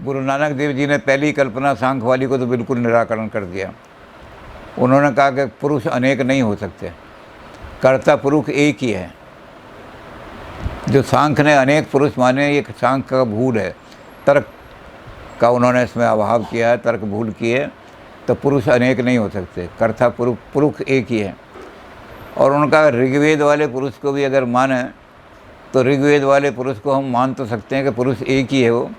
गुरु नानक देव जी ने पहली कल्पना सांख्यवादी को तो बिल्कुल निराकरण कर दिया। उन्होंने कहा कि पुरुष अनेक नहीं हो सकते, कर्ता पुरुष एक ही है। जो सांख्य ने अनेक पुरुष माने, ये सांख्य का भूल है, तर्क का उन्होंने इसमें अभाव किया है, तर्क भूल किए। तो पुरुष अनेक नहीं हो सकते, कर्ता पुरुष एक ही है। और उनका ऋग्वेद वाले पुरुष को भी अगर माने तो ऋग्वेद वाले पुरुष को हम मान तो सकते हैं कि पुरुष एक ही है वो,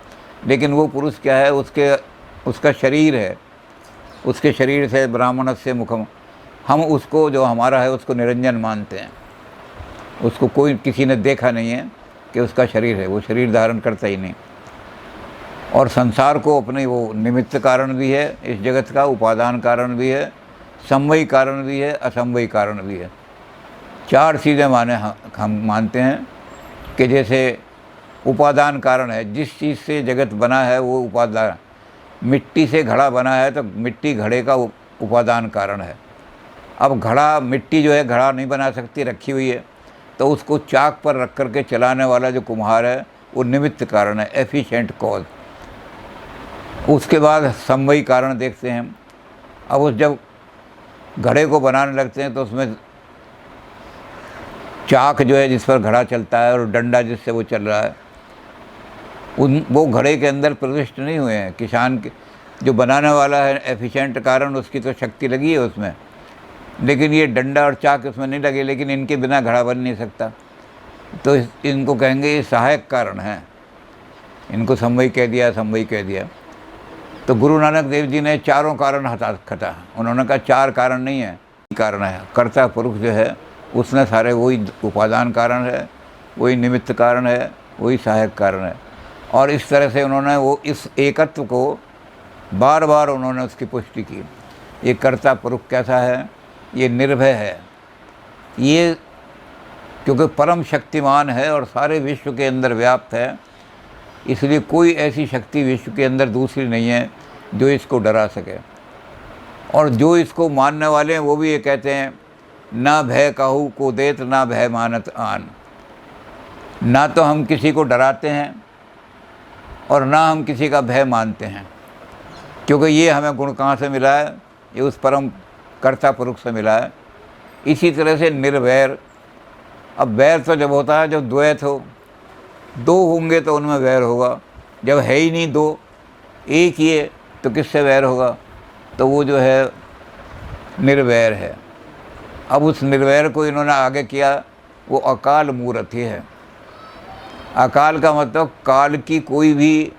लेकिन वो पुरुष क्या है, उसका शरीर है, उसके शरीर से ब्राह्मण से मुखम, हम उसको जो हमारा है उसको निरंजन मानते हैं। उसको कोई किसी ने देखा नहीं है कि उसका शरीर है, वो शरीर धारण करता ही नहीं। और संसार को अपने वो निमित्त कारण भी है, इस जगत का उपादान कारण भी है, समवयी कारण भी है, असमवयी कारण भी है। चार चीज़ें हम मानते हैं कि जैसे उपादान कारण है, जिस चीज़ से जगत बना है वो उपादान। मिट्टी से घड़ा बना है तो मिट्टी घड़े का उपादान कारण है। अब घड़ा, मिट्टी जो है घड़ा नहीं बना सकती, रखी हुई है, तो उसको चाक पर रख कर के चलाने वाला जो कुम्हार है वो निमित्त कारण है, एफिशिएंट कॉज। उसके बाद समवयी कारण देखते हैं। अब उस जब घड़े को बनाने लगते हैं तो उसमें चाक जो है जिस पर घड़ा चलता है और डंडा जिससे वो चल रहा है, वो घड़े के अंदर प्रविष्ट नहीं हुए हैं। किसान के जो बनाने वाला है एफिशिएंट कारण, उसकी तो शक्ति लगी है उसमें, लेकिन ये डंडा और चाक इसमें नहीं लगे, लेकिन इनके बिना घड़ा बन नहीं सकता। तो इनको कहेंगे ये सहायक कारण हैं, इनको समवयी कह दिया, समवयी कह दिया। तो गुरु नानक देव जी ने चारों कारण हटा। उन्होंने कहा चार कारण नहीं है, कारण है। कर्ता पुरुष जो है उसने सारे वही उपादान कारण है, वही निमित्त कारण है, वही सहायक कारण है। और इस तरह से उन्होंने वो इस एकत्व को बार बार उन्होंने उसकी पुष्टि की। ये कर्ता पुरुष कैसा है, ये निर्भय है, ये क्योंकि परम शक्तिमान है और सारे विश्व के अंदर व्याप्त है, इसलिए कोई ऐसी शक्ति विश्व के अंदर दूसरी नहीं है जो इसको डरा सके। और जो इसको मानने वाले हैं वो भी ये कहते हैं, ना भय काहू को देत, ना भय मानत आन। ना तो हम किसी को डराते हैं और ना हम किसी का भय मानते हैं, क्योंकि ये हमें गुण कहाँ से मिला है, ये उस परम कर्ता पुरुष से मिला है। इसी तरह से निर्वैर। अब वैर तो जब होता है जब द्वैत हो, दो होंगे तो उनमें वैर होगा। जब है ही नहीं दो, एक ही है, तो किससे वैर होगा? तो वो जो है निर्वैर है। अब उस निर्वैर को इन्होंने आगे किया, वो अकाल मूर्ति है। अकाल का मतलब काल की कोई भी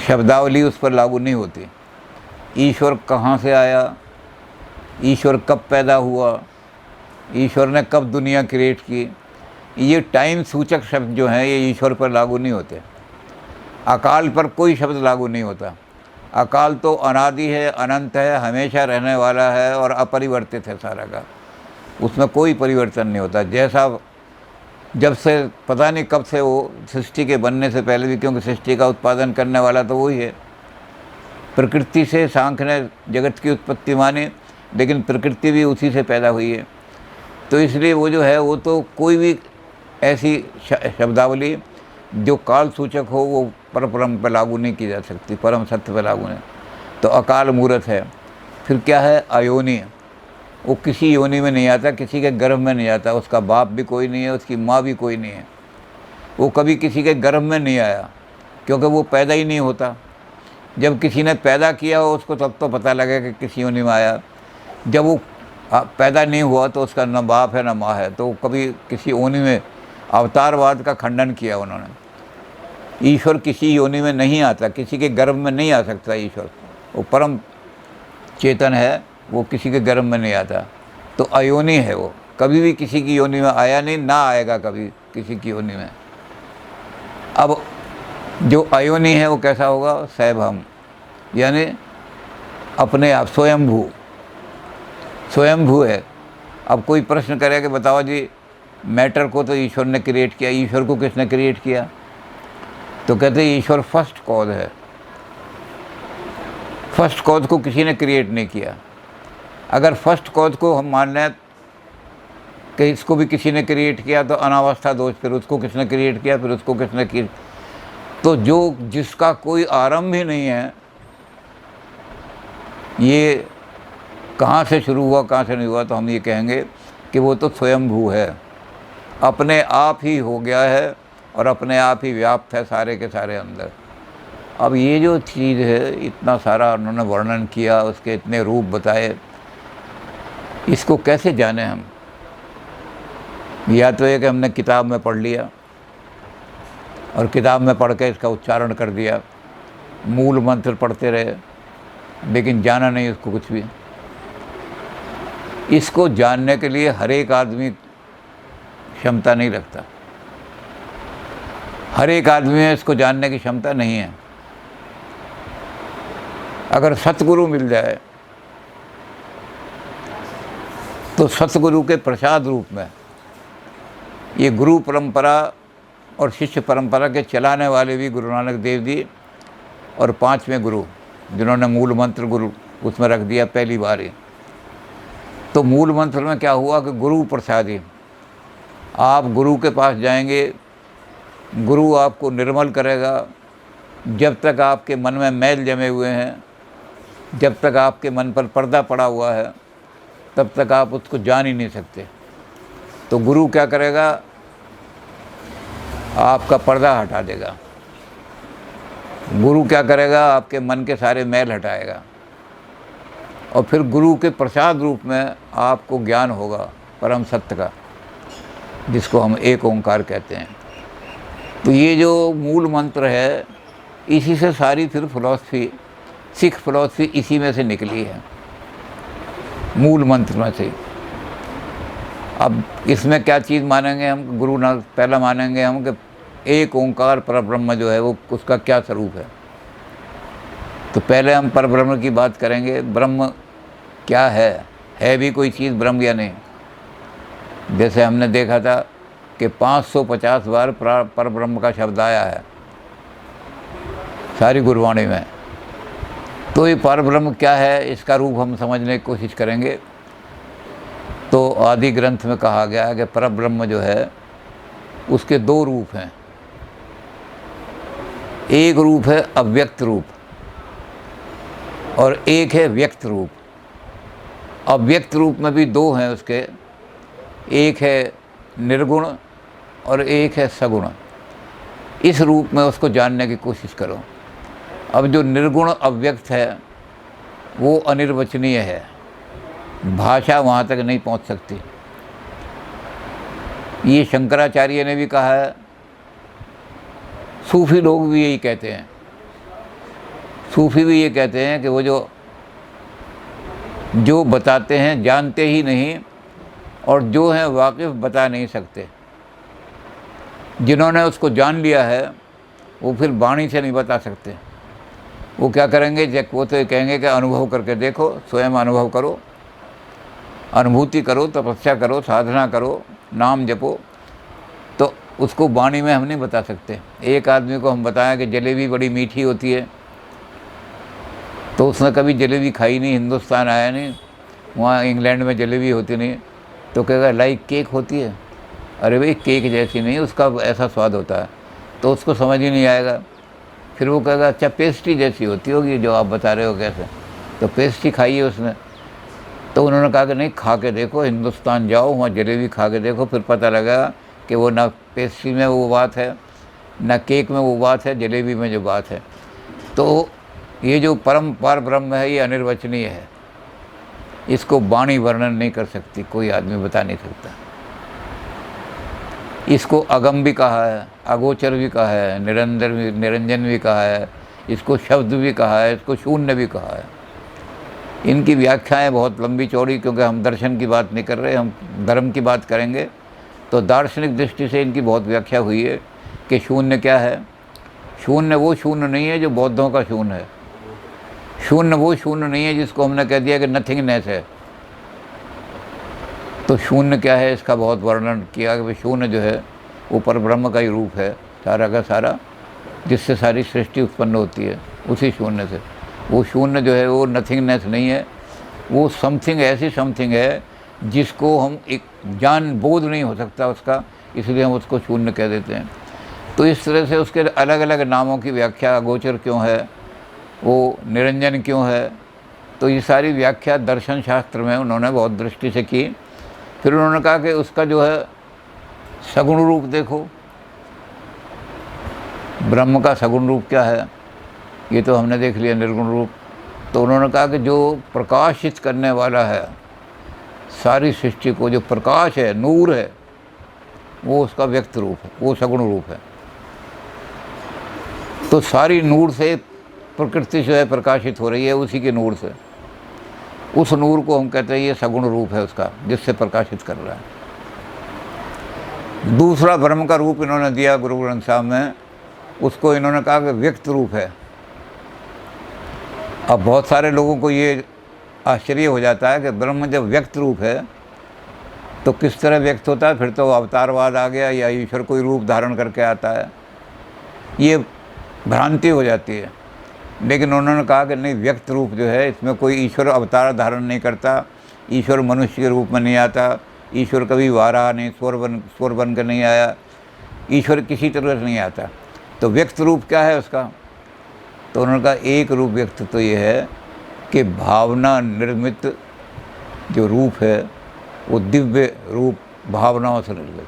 शब्दावली उस पर लागू नहीं होती। ईश्वर कहाँ से आया, ईश्वर कब पैदा हुआ, ईश्वर ने कब दुनिया क्रिएट की, ये टाइम सूचक शब्द जो हैं ये ईश्वर पर लागू नहीं होते। अकाल पर कोई शब्द लागू नहीं होता। अकाल तो अनादि है, अनंत है, हमेशा रहने वाला है और अपरिवर्तित है सारा का, उसमें कोई परिवर्तन नहीं होता। जैसा जब से पता नहीं कब से वो सृष्टि के बनने से पहले भी, क्योंकि सृष्टि का उत्पादन करने वाला तो वही है। प्रकृति से सांख्य ने जगत की उत्पत्ति मानी, लेकिन प्रकृति भी उसी से पैदा हुई है। तो इसलिए वो जो है वो तो कोई भी ऐसी शब्दावली जो काल सूचक हो वो परब्रह्म पर लागू नहीं की जा सकती, परम सत्य पर लागू नहीं। तो अकाल मूर्त है। फिर क्या है? अयोनि। वो किसी योनि में नहीं आता, किसी के गर्भ में नहीं आता, उसका बाप भी कोई नहीं है, उसकी माँ भी कोई नहीं है, वो कभी किसी के गर्भ में नहीं आया, क्योंकि वो पैदा ही नहीं होता। जब किसी ने पैदा किया हो उसको तब तो पता लगे कि किसी योनि में आया। जब वो पैदा नहीं हुआ तो उसका न बाप है न माँ है, तो कभी किसी योनि में, अवतारवाद का खंडन किया उन्होंने। ईश्वर किसी योनि में नहीं आता, किसी के गर्भ में नहीं आ सकता ईश्वर, वो परम चेतन है, वो किसी के गर्भ में नहीं आता। तो अयोनि है, वो कभी भी किसी की योनि में आया नहीं, ना आएगा कभी किसी की योनि में। अब जो अयोनि है वो कैसा होगा? सैभम, यानी अपने आप स्वयंभू है। अब कोई प्रश्न करे कि बताओ जी, मैटर को तो ईश्वर ने क्रिएट किया, ईश्वर को किसने क्रिएट किया? तो कहते हैं ईश्वर फर्स्ट कॉज है, फर्स्ट कॉज को किसी ने क्रिएट नहीं किया। अगर फर्स्ट कॉज को हम मान लें कि इसको भी किसी ने क्रिएट किया तो अनावस्था दोष, फिर उसको किसने क्रिएट किया, फिर उसको किसने किया? तो जो जिसका कोई आरंभ ही नहीं है, ये कहाँ से शुरू हुआ कहाँ से नहीं हुआ, तो हम ये कहेंगे कि वो तो स्वयंभू है, अपने आप ही हो गया है और अपने आप ही व्याप्त है सारे के सारे अंदर। अब ये जो चीज़ है, इतना सारा उन्होंने वर्णन किया, उसके इतने रूप बताए, इसको कैसे जाने हम? या तो एक हमने किताब में पढ़ लिया और किताब में पढ़ के इसका उच्चारण कर दिया, मूल मंत्र पढ़ते रहे, लेकिन जाना नहीं उसको कुछ भी। इसको जानने के लिए हर एक आदमी क्षमता नहीं रखता, हर एक आदमी में इसको जानने की क्षमता नहीं है। अगर सतगुरु मिल जाए तो सतगुरु के प्रसाद रूप में, ये गुरु परंपरा और शिष्य परंपरा के चलाने वाले भी गुरु नानक देव जी और 5वें गुरु जिन्होंने मूल मंत्र गुरु उसमें रख दिया पहली बार ही। तो मूल मंत्र में क्या हुआ कि गुरु प्रसादी, आप गुरु के पास जाएंगे, गुरु आपको निर्मल करेगा। जब तक आपके मन में मैल जमे हुए हैं, जब तक आपके मन पर पर्दा पड़ा हुआ है, तब तक आप उसको जान ही नहीं सकते। तो गुरु क्या करेगा? आपका पर्दा हटा देगा। गुरु क्या करेगा? आपके मन के सारे मैल हटाएगा और फिर गुरु के प्रसाद रूप में आपको ज्ञान होगा परम सत्य का, जिसको हम एक ओंकार कहते हैं। तो ये जो मूल मंत्र है, इसी से सारी फिर फिलॉसफी, सिख फिलॉसफी इसी में से निकली है, मूल मंत्र में से। अब इसमें क्या चीज़ मानेंगे हम? गुरु ना पहला मानेंगे हम कि एक ओंकार परब्रह्म जो है वो उसका क्या स्वरूप है। तो पहले हम परब्रह्म की बात करेंगे। ब्रह्म क्या है भी कोई चीज़ ब्रह्म या नहीं? जैसे हमने देखा था कि 550 बार परब्रह्म का शब्द आया है सारी गुरबाणी में। तो ये परब्रह्म क्या है, इसका रूप हम समझने की कोशिश करेंगे। तो आदि ग्रंथ में कहा गया है कि परब्रह्म जो है उसके 2 रूप हैं। एक रूप है अव्यक्त रूप और एक है व्यक्त रूप। अव्यक्त रूप में भी 2 हैं उसके, एक है निर्गुण और एक है सगुण। इस रूप में उसको जानने की कोशिश करो। अब जो निर्गुण अव्यक्त है वो अनिर्वचनीय है, भाषा वहाँ तक नहीं पहुँच सकती। ये शंकराचार्य ने भी कहा है, सूफी लोग भी यही कहते हैं। सूफी भी ये कहते हैं कि वो जो बताते हैं जानते ही नहीं, और जो हैं वाकिफ़ बता नहीं सकते। जिन्होंने उसको जान लिया है वो फिर वाणी से नहीं बता सकते। वो क्या करेंगे? वो तो कहेंगे कि अनुभव करके देखो, स्वयं अनुभव करो, अनुभूति करो, तपस्या करो, साधना करो, नाम जपो। तो उसको वाणी में हम नहीं बता सकते। एक आदमी को हम बताएं कि जलेबी बड़ी मीठी होती है, तो उसने कभी जलेबी खाई नहीं, हिंदुस्तान आया नहीं, वहाँ इंग्लैंड में जलेबी होती नहीं, तो कहेगा लाइक केक होती है। अरे भाई केक जैसी नहीं, उसका ऐसा स्वाद होता है, तो उसको समझ ही नहीं आएगा। फिर वो कहेगा अच्छा पेस्ट्री जैसी होती होगी जो आप बता रहे हो, कैसे? तो पेस्ट्री खाई है उसने। तो उन्होंने कहा कि नहीं, खा के देखो, हिंदुस्तान जाओ, वहाँ जलेबी खा के देखो, फिर पता लगेगा कि वो ना पेस्ट्री में वो बात है, ना केक में वो बात है, जलेबी में जो बात है। तो ये जो परम पार ब्रह्म है, ये अनिर्वचनीय है। इसको वाणी वर्णन नहीं कर सकती, कोई आदमी बता नहीं सकता। इसको अगम भी कहा है, अगोचर भी कहा है, निरंजन भी कहा है, इसको शब्द भी कहा है, इसको शून्य भी कहा है। इनकी व्याख्याएं बहुत लंबी चौड़ी, क्योंकि हम दर्शन की बात नहीं कर रहे, हम धर्म की बात करेंगे। तो दार्शनिक दृष्टि से इनकी बहुत व्याख्या हुई है कि शून्य क्या है। शून्य वो शून्य नहीं है जो बौद्धों का शून्य है। शून्य वो शून्य नहीं है जिसको हमने कह दिया कि नथिंगनेस है। तो शून्य क्या है, इसका बहुत वर्णन किया कि शून्य जो है वो परब्रह्म का ही रूप है, सारा का सारा, जिससे सारी सृष्टि उत्पन्न होती है, उसी शून्य से। वो शून्य जो है वो नथिंगनेस नहीं है, वो समथिंग, ऐसी समथिंग है जिसको हम एक जान बोध नहीं हो सकता उसका, इसलिए हम उसको शून्य कह देते हैं। तो इस तरह से उसके अलग अलग नामों की व्याख्या, अगोचर क्यों है, वो निरंजन क्यों है, तो ये सारी व्याख्या दर्शन शास्त्र में उन्होंने बहुत दृष्टि से की। फिर उन्होंने कहा कि उसका जो है सगुण रूप देखो, ब्रह्म का सगुण रूप क्या है, ये तो हमने देख लिया निर्गुण रूप। तो उन्होंने कहा कि जो प्रकाशित करने वाला है सारी सृष्टि को, जो प्रकाश है, नूर है, वो उसका व्यक्त रूप है, वो सगुण रूप है। तो सारी नूर से प्रकृति जो है प्रकाशित हो रही है, उसी के नूर से। उस नूर को हम कहते हैं ये सगुण रूप है उसका, जिससे प्रकाशित कर रहा है। दूसरा ब्रह्म का रूप इन्होंने दिया गुरु ग्रंथ साहब में, उसको इन्होंने कहा कि व्यक्त रूप है। अब बहुत सारे लोगों को ये आश्चर्य हो जाता है कि ब्रह्म जब व्यक्त रूप है तो किस तरह व्यक्त होता है, फिर तो अवतारवाद आ गया या ईश्वर कोई रूप धारण करके आता है, ये भ्रांति हो जाती है। लेकिन उन्होंने कहा कि नहीं, व्यक्त रूप जो है इसमें कोई ईश्वर अवतार धारण नहीं करता, ईश्वर मनुष्य के रूप में नहीं आता, ईश्वर कभी वारा नहीं, स्वर बन कर नहीं आया, ईश्वर किसी तरह से नहीं आता। तो व्यक्त रूप क्या है उसका, तो उन्होंने कहा एक रूप व्यक्त तो ये है कि भावना निर्मित जो रूप है वो दिव्य रूप भावनाओं से निर्मित।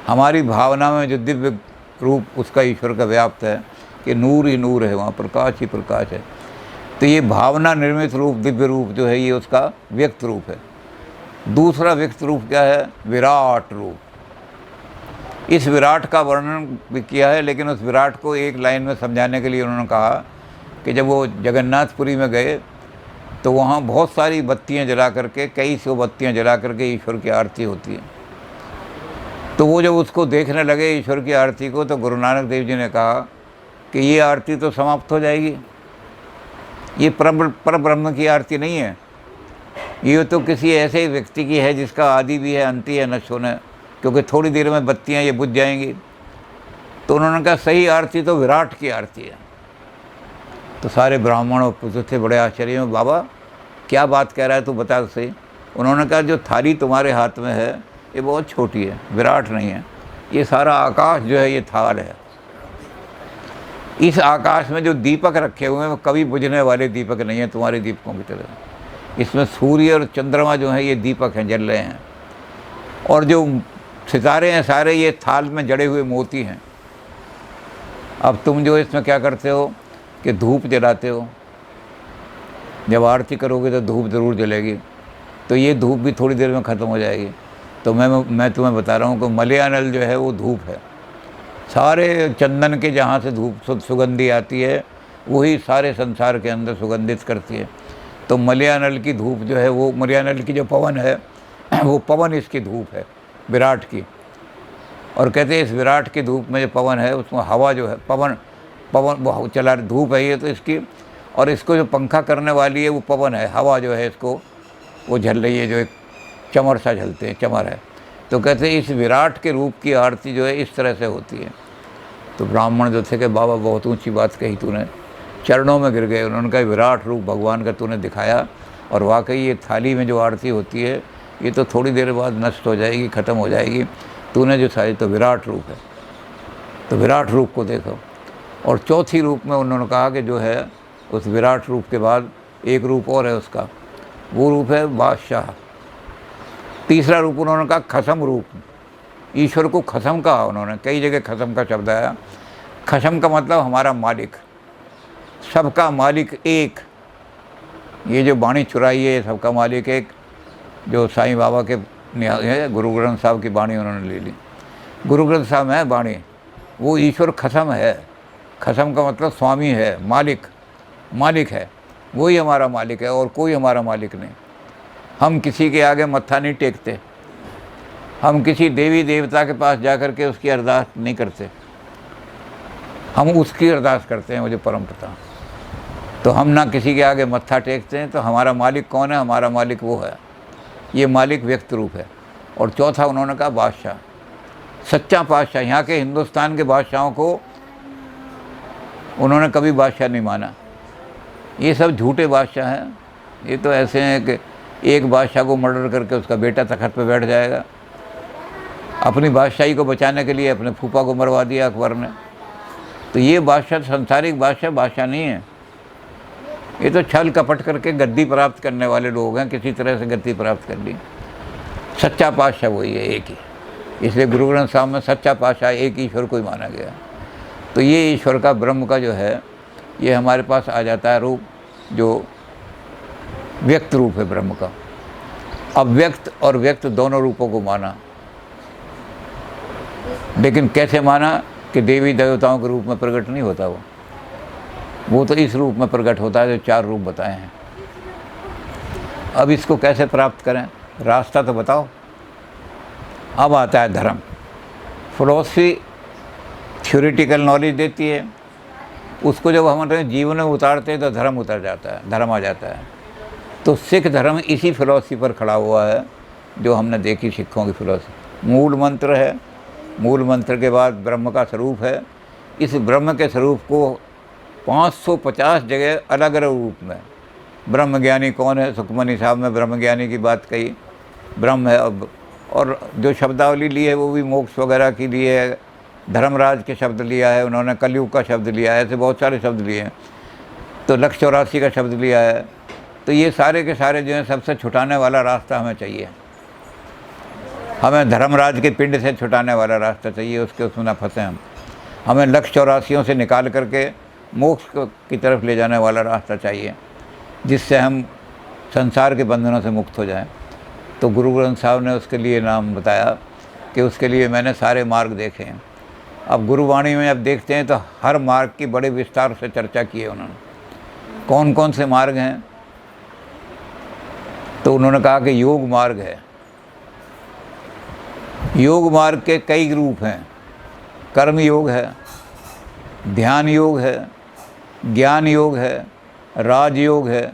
हमारी भावना में जो दिव्य रूप उसका ईश्वर का व्याप्त है कि नूर ही नूर है, वहाँ प्रकाश ही प्रकाश है। तो ये भावना निर्मित रूप, दिव्य रूप जो है, ये उसका व्यक्त रूप है। दूसरा व्यक्त रूप क्या है, विराट रूप। इस विराट का वर्णन भी किया है, लेकिन उस विराट को एक लाइन में समझाने के लिए उन्होंने कहा कि जब वो जगन्नाथपुरी में गए तो वहाँ बहुत सारी बत्तियाँ जला करके, कई सौ बत्तियाँ जला करके ईश्वर की आरती होती है। तो वो जब उसको देखने लगे ईश्वर की आरती को, तो गुरु नानक देव जी ने कहा कि ये आरती तो समाप्त हो जाएगी, ये पर ब्रह्म की आरती नहीं है, ये तो किसी ऐसे व्यक्ति की है जिसका आदि भी है, अंत है, नष्ट होना है, क्योंकि थोड़ी देर में बत्तियाँ ये बुझ जाएंगी। तो उन्होंने कहा सही आरती तो विराट की आरती है। तो सारे ब्राह्मण और पुत्र थे बड़े आश्चर्य में, बाबा क्या बात कह रहा है तू, बता तो सही। उन्होंने कहा जो थाली तुम्हारे हाथ में है ये बहुत छोटी है, विराट नहीं है, ये सारा आकाश जो है ये थाल है। इस आकाश में जो दीपक रखे हुए हैं वो कभी बुझने वाले दीपक नहीं है तुम्हारे दीपकों की तरह। इसमें सूर्य और चंद्रमा जो है ये दीपक हैं, जल रहे हैं, और जो सितारे हैं सारे ये थाल में जड़े हुए मोती हैं। अब तुम जो इसमें क्या करते हो कि धूप जलाते हो, जब आरती करोगे तो धूप ज़रूर जलेगी, तो ये धूप भी थोड़ी देर में ख़त्म हो जाएगी। तो मैं तुम्हें बता रहा हूँ कि मलयानल जो है वो धूप है, सारे चंदन के जहाँ से धूप सुगंधी आती है वही सारे संसार के अंदर सुगंधित करती है। तो मलयानल की धूप जो है, वो मलयानल की जो पवन है वो पवन इसकी धूप है, विराट की। और कहते हैं इस विराट की धूप में जो पवन है उसमें हवा जो है, पवन वो चला, धूप है ये तो इसकी, और इसको जो पंखा करने वाली है वो पवन है, हवा जो है इसको वो झल रही है, जो एक चमर सा झलते हैं, चमर है। तो कहते हैं इस विराट के रूप की आरती जो है इस तरह से होती है। तो ब्राह्मण जो थे कि बाबा बहुत ऊंची बात कही तूने, चरणों में गिर गए। उन्होंने कहा विराट रूप भगवान का तूने दिखाया, और वाकई ये थाली में जो आरती होती है ये तो थोड़ी देर बाद नष्ट हो जाएगी, ख़त्म हो जाएगी, तूने जो सारी तो विराट रूप है। तो विराट रूप को देखो। और चौथी रूप में उन्होंने कहा कि जो है उस विराट रूप के बाद एक रूप और है उसका, वो रूप है बादशाह। तीसरा रूप उन्होंने कहा खसम रूप। ईश्वर को खसम कहा उन्होंने, कई जगह खसम का शब्द आया। खसम का मतलब हमारा मालिक, सबका मालिक एक। ये जो बाणी चुराई है सबका मालिक एक, जो साईं बाबा के है, गुरु ग्रंथ साहब की बाणी उन्होंने ले ली। गुरु ग्रंथ साहब में है बाणी, वो ईश्वर खसम है। खसम का मतलब स्वामी है, मालिक है, वही हमारा मालिक है और कोई हमारा मालिक नहीं। हम किसी के आगे मत्था नहीं टेकते, हम किसी देवी देवता के पास जा कर के उसकी अरदास नहीं करते, हम उसकी अरदास करते हैं, मुझे परम पता। तो हम ना किसी के आगे मत्था टेकते हैं। तो हमारा मालिक कौन है, हमारा मालिक वो है, ये मालिक व्यक्त रूप है। और चौथा उन्होंने कहा बादशाह, सच्चा बादशाह। यहाँ के हिंदुस्तान के बादशाहों को उन्होंने कभी बादशाह नहीं माना, ये सब झूठे बादशाह हैं। ये तो ऐसे हैं कि एक बादशाह को मर्डर करके उसका बेटा तख्त पे बैठ जाएगा। अपनी बादशाही को बचाने के लिए अपने फूफा को मरवा दिया अकबर ने। तो ये बादशाह संसारिक बादशाह नहीं है, ये तो छल कपट करके गद्दी प्राप्त करने वाले लोग हैं, किसी तरह से गद्दी प्राप्त कर ली। सच्चा पातशाह वही है, एक ही। इसलिए गुरु ग्रंथ साहब में सच्चा पातशाह एक ईश्वर को ही माना गया। तो ये ईश्वर का, ब्रह्म का जो है, ये हमारे पास आ जाता है रूप, जो व्यक्त रूप है ब्रह्म का। अव्यक्त और व्यक्त दोनों रूपों को माना, लेकिन कैसे माना कि देवी देवताओं के रूप में प्रकट नहीं होता वो तो इस रूप में प्रकट होता है जो 4 रूप बताए हैं। अब इसको कैसे प्राप्त करें, रास्ता तो बताओ। अब आता है धर्म। फिलॉसफी थ्योरेटिकल नॉलेज देती है, उसको जब हम अपने जीवन में उतारते हैं तो धर्म उतर जाता है, धर्म आ जाता है। तो सिख धर्म इसी फिलॉसफी पर खड़ा हुआ है जो हमने देखी, सिखों की फिलॉसफी। मूल मंत्र है, मूल मंत्र के बाद ब्रह्म का स्वरूप है। इस ब्रह्म के स्वरूप को 550 जगह अलग अलग रूप में, ब्रह्म ज्ञानी कौन है, सुखमनी साहब में ब्रह्म ज्ञानी की बात कही, ब्रह्म है। और जो शब्दावली ली है वो भी मोक्ष वगैरह की ली है, धर्मराज के शब्द लिया है उन्होंने, कलयुग का शब्द लिया है, ऐसे बहुत सारे शब्द लिए हैं। तो 184 का शब्द लिया है। तो ये सारे के सारे जो हैं, सबसे छुटाने वाला रास्ता हमें चाहिए। हमें धर्मराज के पिंड से छुटाने वाला रास्ता चाहिए, उसमें ना फंसे हम। हमें 184 से निकाल करके मोक्ष की तरफ ले जाने वाला रास्ता चाहिए, जिससे हम संसार के बंधनों से मुक्त हो जाएं। तो गुरु ग्रंथ साहब ने उसके लिए नाम बताया कि उसके लिए मैंने सारे मार्ग देखे हैं। अब गुरुवाणी में अब देखते हैं तो हर मार्ग की बड़े विस्तार से चर्चा की है उन्होंने। कौन कौन से मार्ग हैं, तो उन्होंने कहा कि योग मार्ग है। योग मार्ग के कई रूप हैं। कर्म योग है, ध्यान योग है, ज्ञान योग है, राज योग है।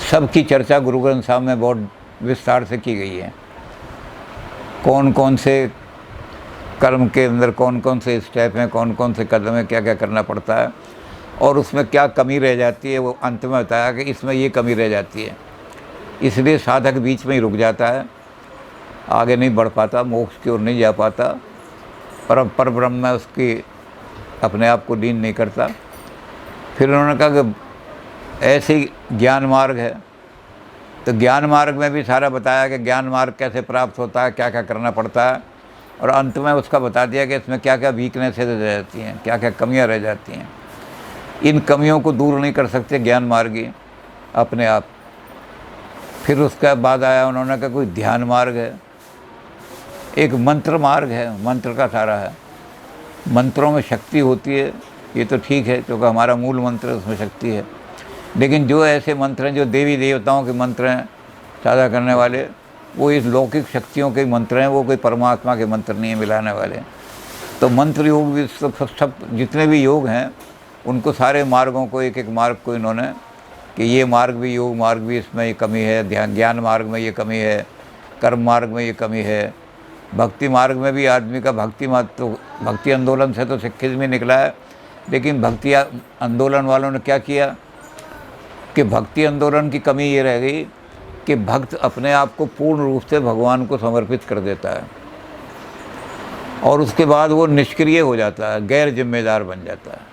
सबकी चर्चा गुरु ग्रंथ साहब में बहुत विस्तार से की गई है। कौन कौन से कर्म के अंदर कौन कौन से स्टेप हैं, कौन कौन से कदम हैं, क्या क्या करना पड़ता है और उसमें क्या कमी रह जाती है, वो अंत में बताया कि इसमें ये कमी रह जाती है। इसलिए साधक बीच में ही रुक जाता है, आगे नहीं बढ़ पाता, मोक्ष की ओर नहीं जा पाता, पर ब्रह्म में उसकी अपने आप को लीन नहीं करता। फिर उन्होंने कहा कि ऐसे ही ज्ञान मार्ग है। तो ज्ञान मार्ग में भी सारा बताया कि ज्ञान मार्ग कैसे प्राप्त होता है, क्या क्या करना पड़ता है, और अंत में उसका बता दिया कि इसमें क्या क्या वीकनेसेस रह जाती हैं, क्या क्या कमियां रह जाती हैं। इन कमियों को दूर नहीं कर सकते ज्ञान मार्गी अपने आप। फिर उसके बाद आया उन्होंने कहा कोई ध्यान मार्ग है, एक मंत्र मार्ग है, मंत्र का सारा है। मंत्रों में शक्ति होती है, ये तो ठीक है क्योंकि हमारा मूल मंत्र उसमें शक्ति है। लेकिन जो ऐसे मंत्र हैं जो देवी देवताओं के मंत्र हैं साझा करने वाले, वो इस लौकिक शक्तियों के मंत्र हैं, वो कोई परमात्मा के मंत्र नहीं है मिलाने वाले। तो मंत्र योग भी सब जितने भी योग हैं उनको सारे मार्गों को, एक एक मार्ग को इन्होंने कि ये मार्ग भी, योग मार्ग भी, इसमें ये कमी है, ध्यान ज्ञान मार्ग में ये कमी है, कर्म मार्ग में ये कमी है, भक्ति मार्ग में भी आदमी का भक्ति मार्ग तो भक्ति आंदोलन से तो सिखिज्म में निकला है। लेकिन भक्ति आंदोलन वालों ने क्या किया कि भक्ति आंदोलन की कमी ये रह गई कि भक्त अपने आप को पूर्ण रूप से भगवान को समर्पित कर देता है और उसके बाद वो निष्क्रिय हो जाता है, गैर जिम्मेदार बन जाता है।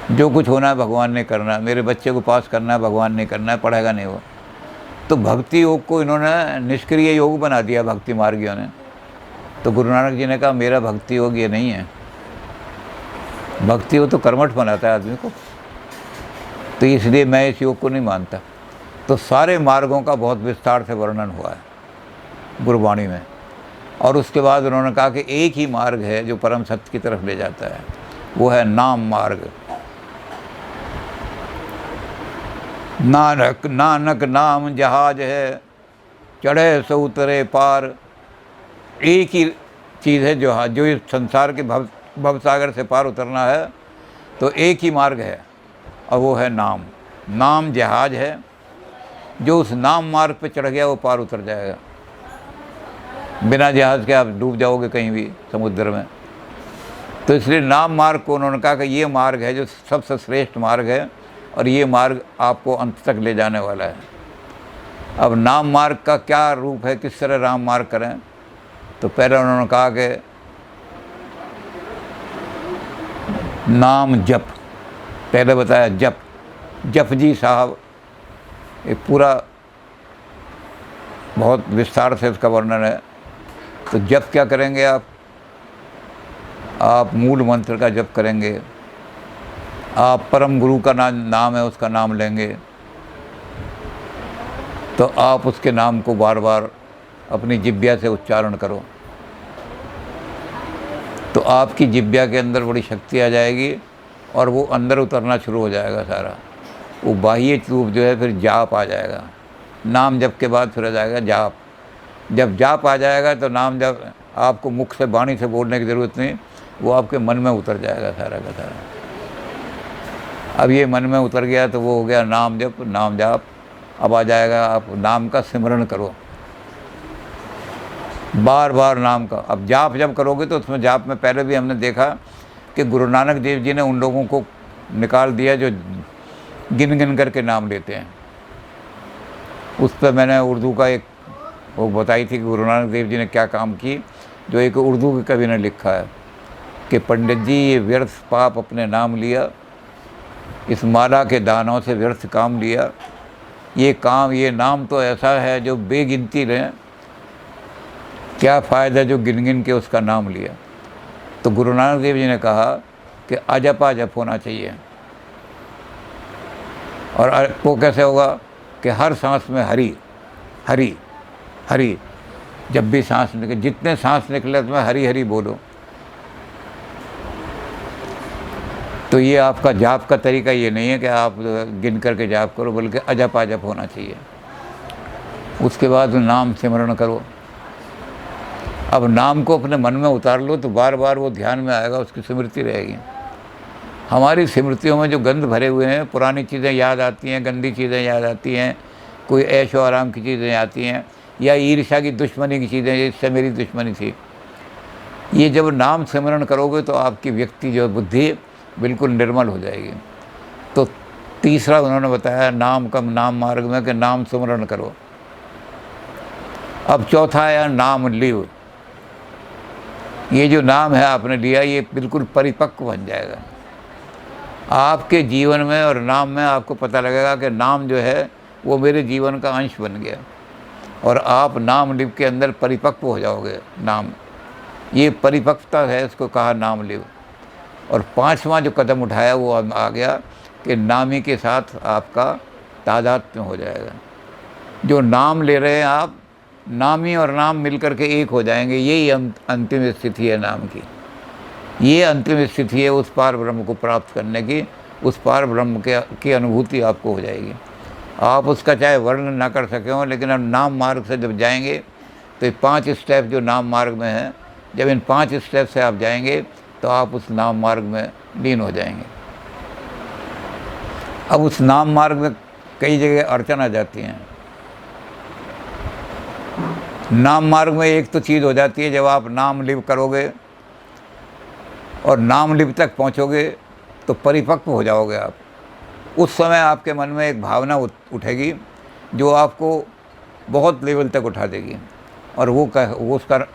जो कुछ होना है भगवान ने करना है, मेरे बच्चे को पास करना है भगवान ने करना है, पढ़ेगा नहीं वो। तो भक्ति योग को इन्होंने निष्क्रिय योग बना दिया भक्ति मार्गियों ने। तो गुरु नानक जी ने कहा मेरा भक्ति योग ये नहीं है। भक्ति योग तो कर्मठ बनाता है आदमी को, तो इसलिए मैं इस योग को नहीं मानता। तो सारे मार्गों का बहुत विस्तार से वर्णन हुआ है गुरबाणी में। और उसके बाद उन्होंने कहा कि एक ही मार्ग है जो परम सत्य की तरफ ले जाता है, वो है नाम मार्ग। नानक नानक नाम जहाज है, चढ़े सो उतरे पार। एक ही चीज़ है जो इस संसार के भवसागर से पार उतरना है, तो एक ही मार्ग है और वो है नाम। नाम जहाज है, जो उस नाम मार्ग पे चढ़ गया वो पार उतर जाएगा। बिना जहाज़ के आप डूब जाओगे कहीं भी समुद्र में। तो इसलिए नाम मार्ग को उन्होंने कहा कि ये मार्ग है जो सबसे श्रेष्ठ मार्ग है और ये मार्ग आपको अंत तक ले जाने वाला है। अब नाम मार्ग का क्या रूप है, किस तरह राम मार्ग करें? तो पहले उन्होंने कहा कि नाम जप, पहले बताया जप। जप जी साहब एक पूरा बहुत विस्तार से इसका वर्णन है। तो जप क्या करेंगे आप मूल मंत्र का जप करेंगे, आप परम गुरु का नाम है उसका नाम लेंगे, तो आप उसके नाम को बार बार अपनी जिह्वा से उच्चारण करो, तो आपकी जिह्वा के अंदर बड़ी शक्ति आ जाएगी और वो अंदर उतरना शुरू हो जाएगा सारा। वो बाह्य रूप जो है फिर जाप आ जाएगा। नाम जप के बाद फिर आ जाएगा जाप। जब जाप आ जाएगा तो नाम जब आपको मुख से वाणी से बोलने की ज़रूरत नहीं, वो आपके मन में उतर जाएगा सारा का सारा। अब ये मन में उतर गया तो वो हो गया नाम जप, नाम जाप। अब आ जाएगा आप नाम का सिमरण करो, बार बार नाम का। अब जाप जब करोगे तो उसमें जाप में पहले भी हमने देखा कि गुरु नानक देव जी ने उन लोगों को निकाल दिया जो गिन गिन करके नाम लेते हैं। उस पर मैंने उर्दू का एक वो बताई थी कि गुरु नानक देव जी ने क्या काम की, जो एक उर्दू के कवि ने लिखा है कि पंडित जी ये व्यर्थ पाप अपने नाम लिया, इस माला के दानों से व्यर्थ काम लिया। ये नाम तो ऐसा है जो बेगिनती लें, क्या फ़ायदा जो गिन गिन के उसका नाम लिया। तो गुरु नानक देव जी ने कहा कि अजपा जप होना चाहिए। और वो कैसे होगा कि हर सांस में हरि हरि हरि, जब भी सांस निकले, जितने सांस निकले उसमें हरि हरि बोलो। तो ये आपका जाप का तरीका ये नहीं है कि आप गिन करके जाप करो, बल्कि अजप अजप होना चाहिए। उसके बाद नाम सिमरण करो। अब नाम को अपने मन में उतार लो तो बार बार वो ध्यान में आएगा, उसकी स्मृति रहेगी। हमारी स्मृतियों में जो गंध भरे हुए हैं, पुरानी चीज़ें याद आती हैं, गंदी चीज़ें याद आती हैं, कोई ऐशो आराम की चीज़ें आती हैं, या ईर्ष्या की दुश्मनी की चीज़ें, इससे मेरी दुश्मनी थी। ये जब नाम सिमरण करोगे तो आपकी व्यक्ति जो बुद्धि बिल्कुल निर्मल हो जाएगी। तो तीसरा उन्होंने बताया नाम मार्ग में कि नाम सिमरण करो। अब चौथा आया नाम लिव। ये जो नाम है आपने लिया, ये बिल्कुल परिपक्व बन जाएगा आपके जीवन में, और नाम में आपको पता लगेगा कि नाम जो है वो मेरे जीवन का अंश बन गया, और आप नाम लिव के अंदर परिपक्व हो जाओगे। नाम, ये परिपक्वता है, इसको कहा नाम लिव। और पांचवा जो कदम उठाया वो आ गया कि नामी के साथ आपका तादात्म्य हो जाएगा। जो नाम ले रहे हैं आप, नामी और नाम मिलकर के एक हो जाएंगे। यही अंतिम स्थिति है नाम की। ये अंतिम स्थिति है उस पार ब्रह्म को प्राप्त करने की। उस पार ब्रह्म की अनुभूति आपको हो जाएगी। आप उसका चाहे वर्णन ना कर सके हों, लेकिन अब नाम मार्ग से जब जाएंगे तो ये 5 स्टेप जो नाम मार्ग में हैं, जब इन 5 स्टेप से आप जाएंगे तो आप उस नाम मार्ग में लीन हो जाएंगे। अब उस नाम मार्ग में कई जगह अड़चन आ जाती हैं। नाम मार्ग में एक तो चीज़ हो जाती है, जब आप नाम लिव करोगे और नाम लिव तक पहुंचोगे तो परिपक्व हो जाओगे आप। उस समय आपके मन में एक भावना उठेगी जो आपको बहुत लेवल तक उठा देगी, और वो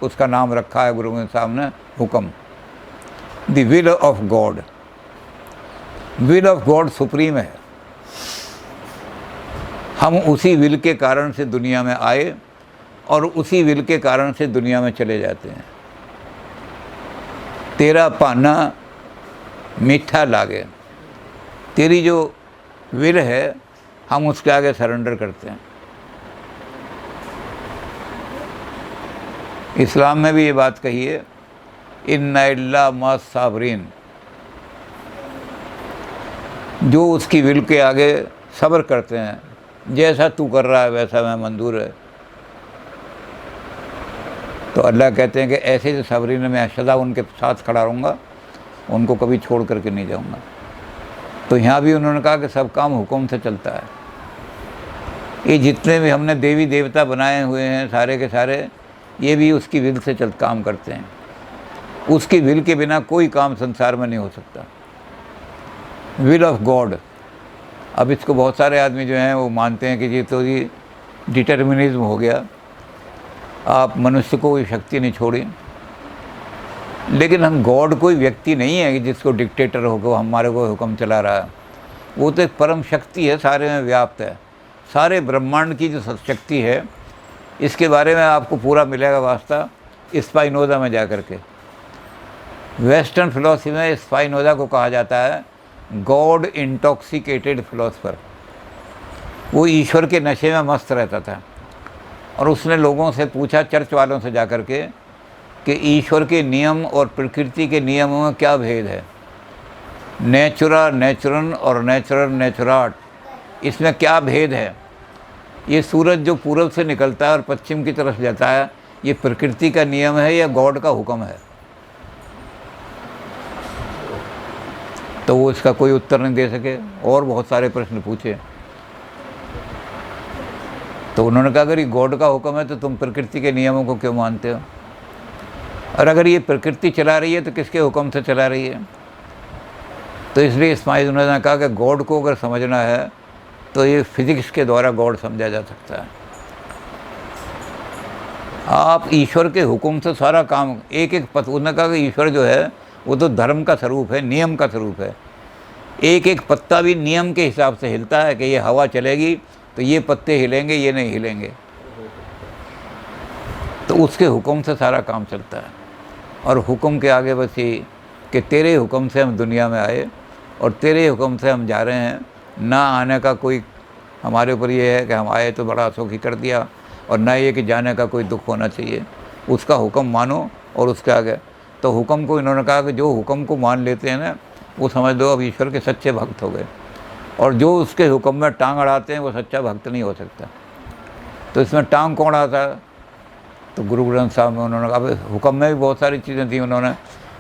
उसका नाम रखा है गुरु के सामने हुक्म। The will of God. Will of God supreme है। हम उसी विल के कारण से दुनिया में आए और उसी विल के कारण से दुनिया में चले जाते हैं। तेरा पाना मीठा लागे, तेरी जो विल है हम उसके आगे सरेंडर करते हैं। इस्लाम में भी ये बात कही है, इन्ना इल्ला मा साबरीन। जो उसकी विल के आगे सब्र करते हैं, जैसा तू कर रहा है वैसा मैं मंजूर है। तो अल्लाह कहते हैं कि ऐसे जो साबरीन, मैं सदा उनके साथ खड़ा रहूँगा, उनको कभी छोड़ करके नहीं जाऊँगा। तो यहाँ भी उन्होंने कहा कि सब काम हुक्म से चलता है। ये जितने भी हमने देवी देवता बनाए हुए हैं सारे के सारे, ये भी उसकी विल से काम करते हैं। उसकी विल के बिना कोई काम संसार में नहीं हो सकता। Will of God. अब इसको बहुत सारे आदमी जो हैं वो मानते हैं कि जी डिटर्मिनिज्म हो गया, आप मनुष्य को कोई शक्ति नहीं छोड़ी। लेकिन हम गॉड कोई व्यक्ति नहीं है कि जिसको डिक्टेटर होकर हमारे को हुक्म चला रहा है। वो तो एक परम शक्ति है, सारे में व्याप्त है। सारे ब्रह्मांड की जो शक्ति है, इसके बारे में आपको पूरा मिलेगा वास्ता स्पाइनोज़ा में जा कर के। वेस्टर्न फिलॉसफी में स्पाइनोज़ा को कहा जाता है गॉड इंटॉक्सिकेटेड फिलोसफर। वो ईश्वर के नशे में मस्त रहता था और उसने लोगों से पूछा, चर्च वालों से जा कर के, कि ईश्वर के नियम और प्रकृति के नियमों में क्या भेद है। नेचुरा नेचुरन और नेचुरल नेचुराट, इसमें क्या भेद है। ये सूरज जो पूरब से निकलता है और पश्चिम की तरफ जाता है, ये प्रकृति का नियम है या गॉड का हुक्म है। तो वो इसका कोई उत्तर नहीं दे सके और बहुत सारे प्रश्न पूछे। तो उन्होंने कहा अगर ये गॉड का हुक्म है तो तुम प्रकृति के नियमों को क्यों मानते हो, और अगर ये प्रकृति चला रही है तो किसके हुक्म से चला रही है। तो इसलिए स्पाइनोज़ा ने कहा कि गॉड को अगर समझना है तो ये फिजिक्स के द्वारा गॉड समझा जा सकता है। आप ईश्वर के हुक्म से सारा काम, एक एक पत्ता, उन्होंने कहा कि ईश्वर जो है वो तो धर्म का स्वरूप है, नियम का स्वरूप है। एक एक पत्ता भी नियम के हिसाब से हिलता है कि ये हवा चलेगी तो ये पत्ते हिलेंगे, ये नहीं हिलेंगे। तो उसके हुक्म से सारा काम चलता है। और हुक्म के आगे बस ये कि तेरे हुक्म से हम दुनिया में आए और तेरे हुक्म से हम जा रहे हैं। ना आने का कोई हमारे ऊपर ये है कि हम आए तो बड़ा सुखी कर दिया, और ना ये कि जाने का कोई दुख होना चाहिए। उसका हुक्म मानो और उसके आगे। तो हुक्म को इन्होंने कहा कि जो हुक्म को मान लेते हैं ना, वो समझ लो अब ईश्वर के सच्चे भक्त हो गए, और जो उसके हुक्म में टांग अड़ाते हैं वो सच्चा भक्त नहीं हो सकता। तो इसमें टांग कौन आता है, तो गुरु ग्रंथ साहब में उन्होंने, अब हुक्म में भी बहुत सारी चीज़ें थी उन्होंने,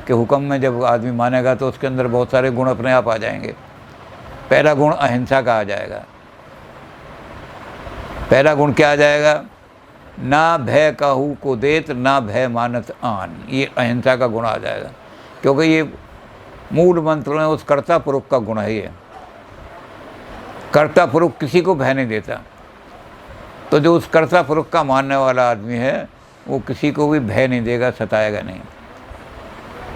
कि हुक्म में जब आदमी मानेगा तो उसके अंदर बहुत सारे गुण अपने आप आ जाएंगे। पहला गुण अहिंसा का आ जाएगा। पहला गुण क्या आ जाएगा, ना भय काहू को देत ना भय मानत आन, ये अहिंसा का गुण आ जाएगा। क्योंकि ये मूल मंत्र में उस कर्ता पुरुष का गुण है। ये कर्ता पुरुष किसी को भय नहीं देता। तो जो उस कर्ता पुरुष का मानने वाला आदमी है वो किसी को भी भय नहीं देगा, सताएगा नहीं।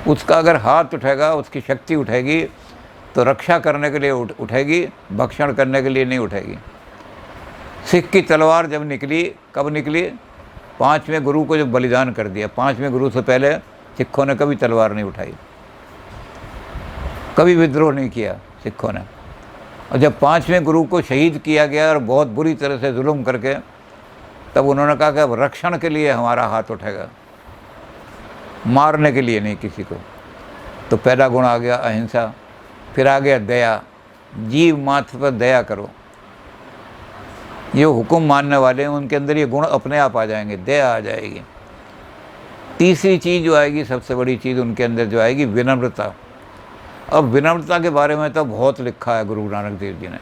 उसका अगर हाथ उठेगा, उसकी शक्ति उठेगी तो रक्षा करने के लिए उठेगी, भक्षण करने के लिए नहीं उठेगी। सिख की तलवार जब निकली, कब निकली, 5वें गुरु को जब बलिदान कर दिया। 5वें गुरु से पहले सिखों ने कभी तलवार नहीं उठाई, कभी विद्रोह नहीं किया सिखों ने। और जब 5वें गुरु को शहीद किया गया और बहुत बुरी तरह से जुल्म करके, तब उन्होंने कहा कि अब रक्षण के लिए हमारा हाथ उठेगा, मारने के लिए नहीं किसी को। तो पहला गुण आ गया अहिंसा। फिर आ गया दया, जीव मात्र पर दया करो। ये हुक्म मानने वाले हैं उनके अंदर ये गुण अपने आप आ जाएंगे, दया आ जाएगी। तीसरी चीज़ जो आएगी, सबसे बड़ी चीज़ उनके अंदर जो आएगी, विनम्रता। अब विनम्रता के बारे में तो बहुत लिखा है गुरु नानक देव जी ने।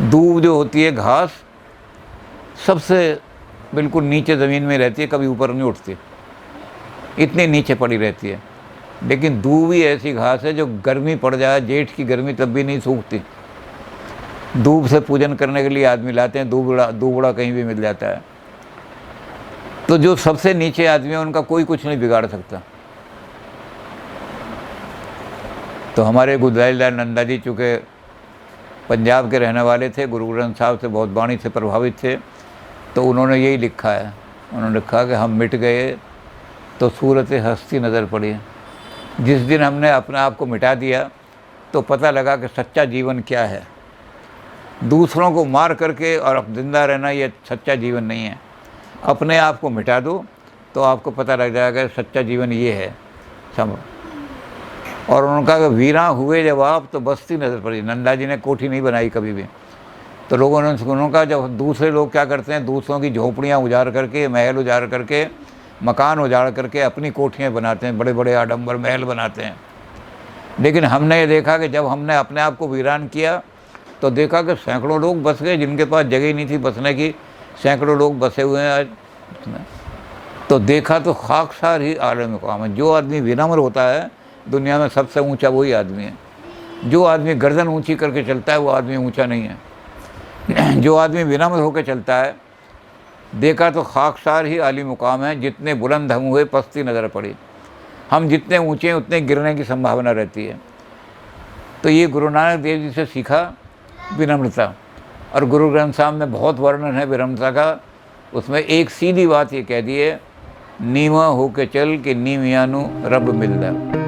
दूब जो होती है, घास, सबसे बिल्कुल नीचे ज़मीन में रहती है, कभी ऊपर नहीं उठती, इतनी नीचे पड़ी रहती है। लेकिन दूब ही ऐसी घास है जो गर्मी पड़ जाए, जेठ की गर्मी, तब भी नहीं सूखती। दूब से पूजन करने के लिए आदमी लाते हैं, दूबड़ा कहीं भी मिल जाता है। तो जो सबसे नीचे आदमी है उनका कोई कुछ नहीं बिगाड़ सकता। तो हमारे गुरुदास नंदा जी चूँकि पंजाब के रहने वाले थे, गुरु ग्रंथ साहब से बहुत वाणी से प्रभावित थे, तो उन्होंने यही लिखा है। उन्होंने लिखा कि हम मिट गए तो सूरत हस्ती नज़र पड़ी। जिस दिन हमने अपने आप को मिटा दिया तो पता लगा कि सच्चा जीवन क्या है। दूसरों को मार करके और जिंदा रहना ये सच्चा जीवन नहीं है। अपने आप को मिटा दो तो आपको पता लग जाएगा सच्चा जीवन ये है सब। और उन्होंने कहा कि वीरा हुए जब आप तो बस्ती नज़र पड़ी। नंदा जी ने कोठी नहीं बनाई कभी भी। तो लोगों ने उन्होंने कहा जब दूसरे लोग क्या करते हैं, दूसरों की झोपड़ियाँ उजाड़ करके, महल उजाड़ करके, मकान उजाड़ करके अपनी कोठियाँ बनाते हैं, बड़े बड़े आडंबर महल बनाते हैं। लेकिन हमने ये देखा कि जब हमने अपने आप को वीरान किया तो देखा कि सैकड़ों लोग बस गए जिनके पास जगह ही नहीं थी बसने की, सैकड़ों लोग बसे हुए हैं आज। तो देखा तो खाकसार ही आलम काम है। जो आदमी विनम्र होता है दुनिया में सबसे ऊंचा वही आदमी है। जो आदमी गर्दन ऊंची करके चलता है वो आदमी ऊंचा नहीं है। जो आदमी विनम्र होकर चलता है, देखा तो खाकसार ही आली मुकाम है, जितने बुलंद हम हुए पस्ती नज़र पड़ी। हम जितने ऊंचे हैं उतने गिरने की संभावना रहती है। तो ये गुरु नानक देव जी से सीखा विनम्रता। और गुरु ग्रंथ साहब में बहुत वर्णन है विनम्रता का। उसमें एक सीधी बात ये कह दी है, नीवा होके चल के नीवियानु रब मिलदा।